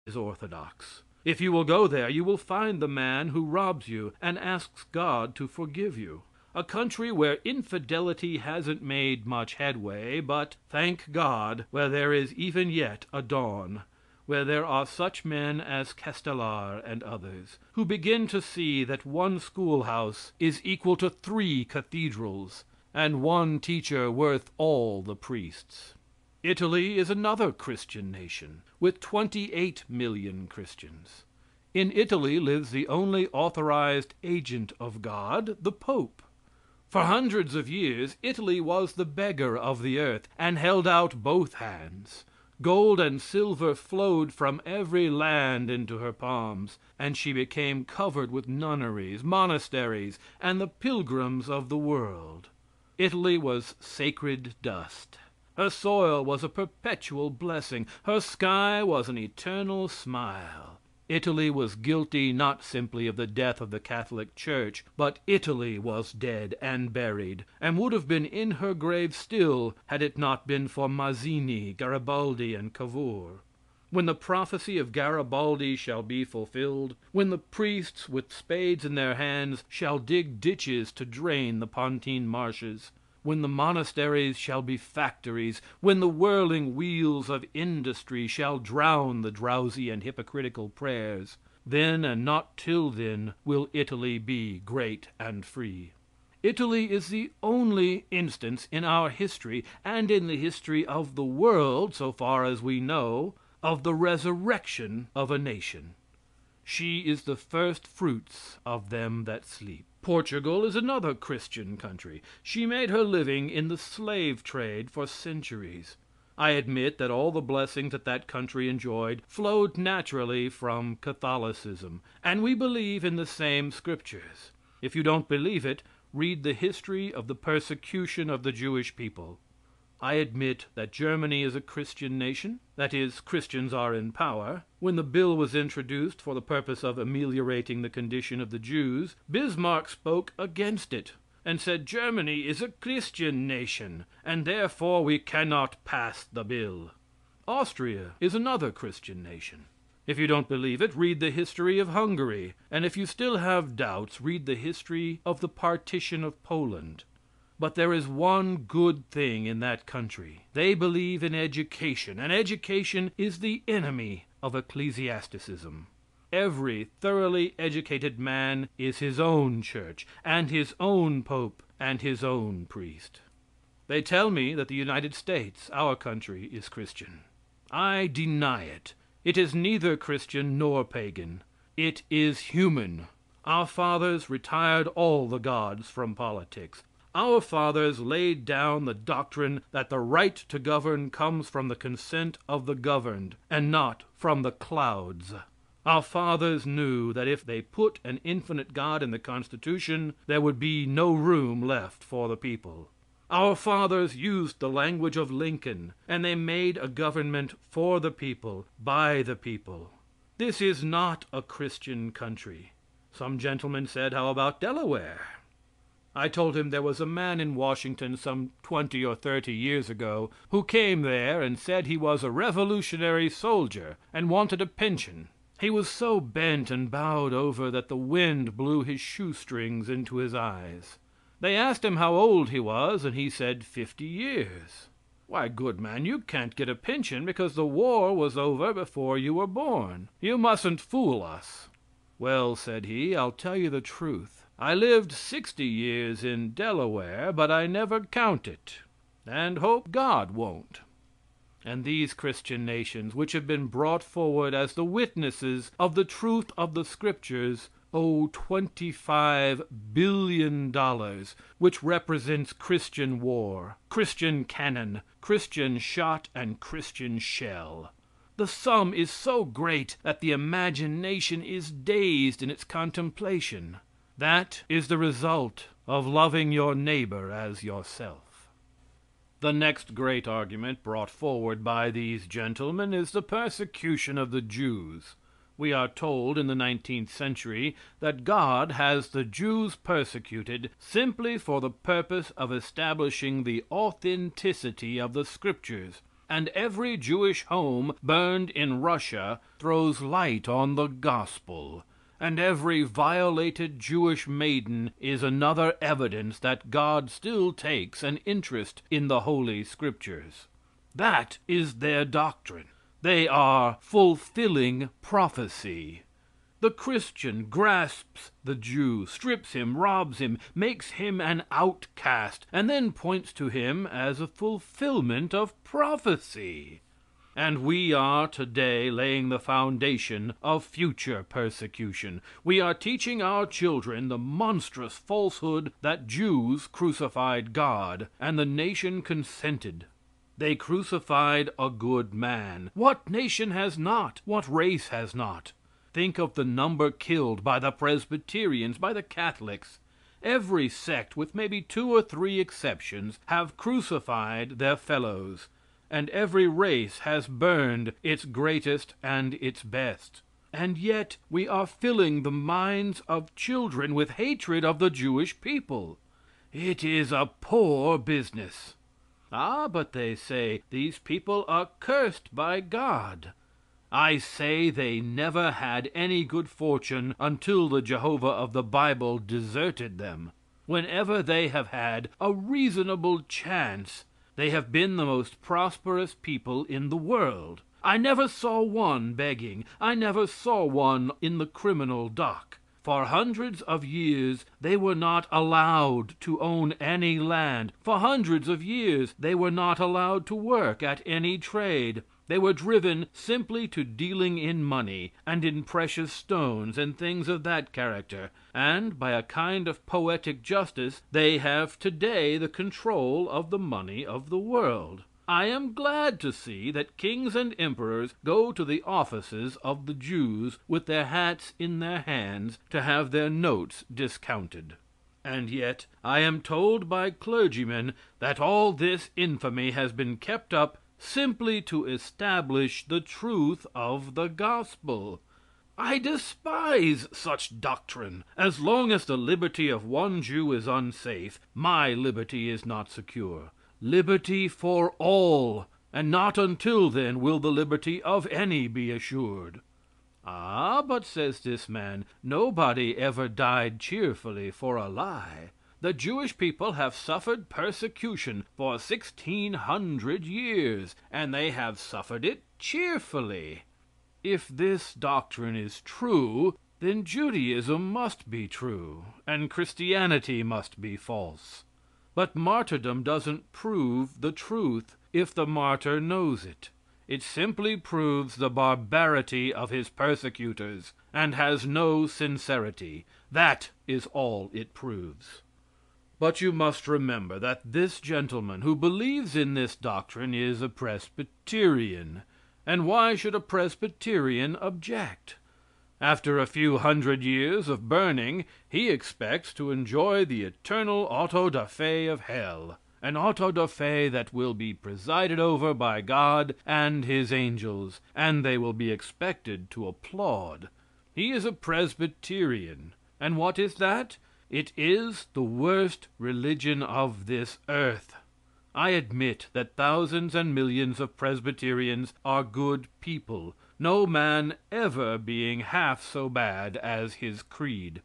is orthodox. If you will go there you will find the man who robs you and asks God to forgive you. A country where infidelity hasn't made much headway, but, thank God, where there is even yet a dawn, where there are such men as Castelar and others, who begin to see that one schoolhouse is equal to 3 cathedrals, and one teacher worth all the priests. Italy is another Christian nation, with 28 million Christians. In Italy lives the only authorized agent of God, the Pope. For hundreds of years Italy was the beggar of the earth, and held out both hands. Gold and silver flowed from every land into her palms, and she became covered with nunneries, monasteries, and the pilgrims of the world. Italy was sacred dust. Her soil was a perpetual blessing. Her sky was an eternal smile. Italy was guilty not simply of the death of the Catholic Church, but Italy was dead and buried, and would have been in her grave still had it not been for Mazzini, Garibaldi, and Cavour. When the prophecy of Garibaldi shall be fulfilled, when the priests with spades in their hands shall dig ditches to drain the Pontine marshes, when the monasteries shall be factories, when the whirling wheels of industry shall drown the drowsy and hypocritical prayers, then and not till then will Italy be great and free. Italy is the only instance in our history, and in the history of the world, so far as we know, of the resurrection of a nation. She is the first fruits of them that sleep. Portugal is another Christian country. She made her living in the slave trade for centuries. I admit that all the blessings that country enjoyed flowed naturally from Catholicism, and we believe in the same scriptures. If you don't believe it, read the history of the persecution of the Jewish people. I admit that Germany is a Christian nation, that is, Christians are in power. When the bill was introduced for the purpose of ameliorating the condition of the Jews, Bismarck spoke against it, and said Germany is a Christian nation, and therefore we cannot pass the bill. Austria is another Christian nation. If you don't believe it, read the history of Hungary, and if you still have doubts, read the history of the partition of Poland. But there is one good thing in that country. They believe in education, and education is the enemy of ecclesiasticism. Every thoroughly educated man is his own church, and his own pope, and his own priest. They tell me that the United States, our country, is Christian. I deny it. It is neither Christian nor pagan. It is human. Our fathers retired all the gods from politics. Our fathers laid down the doctrine that the right to govern comes from the consent of the governed, and not from the clouds. Our fathers knew that if they put an infinite God in the Constitution, there would be no room left for the people. Our fathers used the language of Lincoln, and they made a government for the people, by the people. This is not a Christian country. Some gentleman said, how about Delaware? I told him there was a man in Washington some 20 or 30 years ago who came there and said he was a revolutionary soldier and wanted a pension. He was so bent and bowed over that the wind blew his shoestrings into his eyes. They asked him how old he was, and he said 50 years. Why, good man, you can't get a pension because the war was over before you were born. You mustn't fool us. Well, said he, I'll tell you the truth. I lived 60 years in Delaware, but I never count it, and hope God won't. And these Christian nations, which have been brought forward as the witnesses of the truth of the scriptures, owe $25 billion, which represents Christian war, Christian cannon, Christian shot, and Christian shell. The sum is so great that the imagination is dazed in its contemplation. That is the result of loving your neighbor as yourself. The next great argument brought forward by these gentlemen is the persecution of the Jews. We are told in the 19th century that God has the Jews persecuted simply for the purpose of establishing the authenticity of the scriptures. And every Jewish home burned in Russia throws light on the gospel. And every violated Jewish maiden is another evidence that God still takes an interest in the Holy Scriptures. That is their doctrine. They are fulfilling prophecy. The Christian grasps the Jew, strips him, robs him, makes him an outcast, and then points to him as a fulfillment of prophecy. And we are today laying the foundation of future persecution. We are teaching our children the monstrous falsehood that Jews crucified God, and the nation consented. They crucified a good man. What nation has not? What race has not? Think of the number killed by the Presbyterians, by the Catholics. Every sect, with maybe 2 or 3 exceptions, have crucified their fellows, and every race has burned its greatest and its best. And yet we are filling the minds of children with hatred of the Jewish people. It is a poor business. Ah, but they say these people are cursed by God. I say they never had any good fortune until the Jehovah of the Bible deserted them. Whenever they have had a reasonable chance, they have been the most prosperous people in the world. I never saw one begging. I never saw one in the criminal dock. For hundreds of years they were not allowed to own any land. For hundreds of years they were not allowed to work at any trade. They were driven simply to dealing in money, and in precious stones, and things of that character, and by a kind of poetic justice they have today the control of the money of the world. I am glad to see that kings and emperors go to the offices of the Jews with their hats in their hands to have their notes discounted. And yet I am told by clergymen that all this infamy has been kept up simply to establish the truth of the gospel. I despise such doctrine. As long as the liberty of one Jew is unsafe, my liberty is not secure. Liberty for all, and not until then will the liberty of any be assured. Ah, but says this man, nobody ever died cheerfully for a lie. The Jewish people have suffered persecution for 1600 years, and they have suffered it cheerfully. If this doctrine is true, then Judaism must be true, and Christianity must be false. But martyrdom doesn't prove the truth if the martyr knows it. It simply proves the barbarity of his persecutors, and has no sincerity. That is all it proves. But you must remember that this gentleman who believes in this doctrine is a Presbyterian. And why should a Presbyterian object? After a few hundred years of burning, he expects to enjoy the eternal auto da fe of hell, an auto da fe that will be presided over by God and his angels, and they will be expected to applaud. He is a Presbyterian. And what is that? It is the worst religion of this earth. I admit that thousands and millions of Presbyterians are good people, no man ever being half so bad as his creed.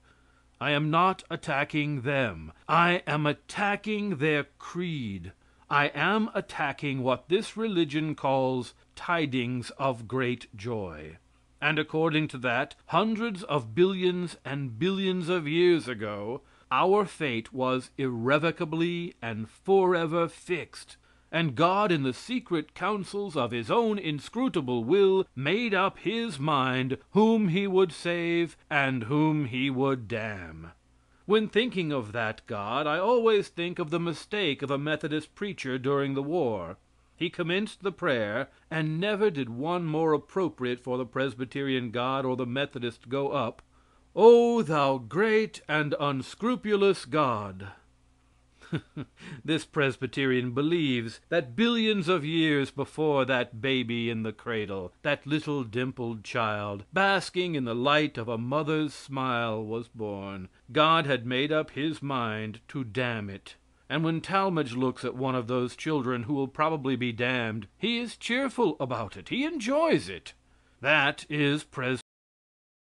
I am not attacking them. I am attacking their creed. I am attacking what this religion calls tidings of great joy. And according to that, hundreds of billions and billions of years ago, our fate was irrevocably and forever fixed, and God in the secret counsels of his own inscrutable will made up his mind whom he would save and whom he would damn. When thinking of that God, I always think of the mistake of a Methodist preacher during the war. He commenced the prayer, and never did one more appropriate for the Presbyterian God or the Methodist go up. O thou great and unscrupulous God. This Presbyterian believes that billions of years before that baby in the cradle, that little dimpled child, basking in the light of a mother's smile, was born, God had made up his mind to damn it. And when Talmage looks at one of those children who will probably be damned, he is cheerful about it. He enjoys it. That is Pres.